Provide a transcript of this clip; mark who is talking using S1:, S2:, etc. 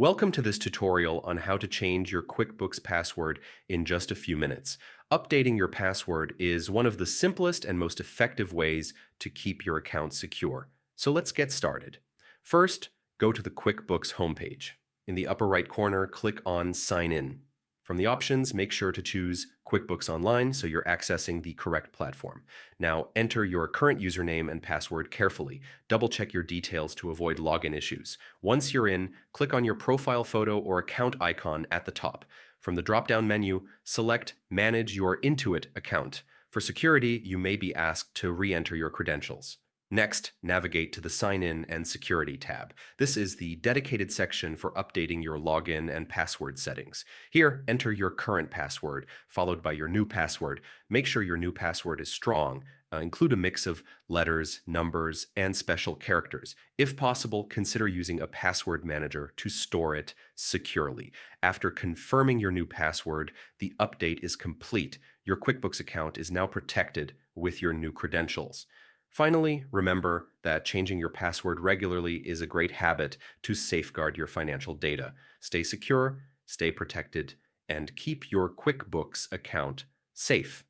S1: Welcome to this tutorial on how to change your QuickBooks password in just a few minutes. Updating your password is one of the simplest and most effective ways to keep your account secure. So let's get started. First, go to the QuickBooks homepage. In the upper right corner, click on Sign In. From the options, make sure to choose QuickBooks Online so you're accessing the correct platform. Now, enter your current username and password carefully. Double-check your details to avoid login issues. Once you're in, click on your profile photo or account icon at the top. From the drop-down menu, select Manage Your Intuit account. For security, you may be asked to re-enter your credentials. Next, navigate to the Sign In and Security tab. This is the dedicated section for updating your login and password settings. Here, enter your current password, followed by your new password. Make sure your new password is strong. Include a mix of letters, numbers, and special characters. If possible, consider using a password manager to store it securely. After confirming your new password, the update is complete. Your QuickBooks account is now protected with your new credentials. Finally, remember that changing your password regularly is a great habit to safeguard your financial data. Stay secure, stay protected, and keep your QuickBooks account safe.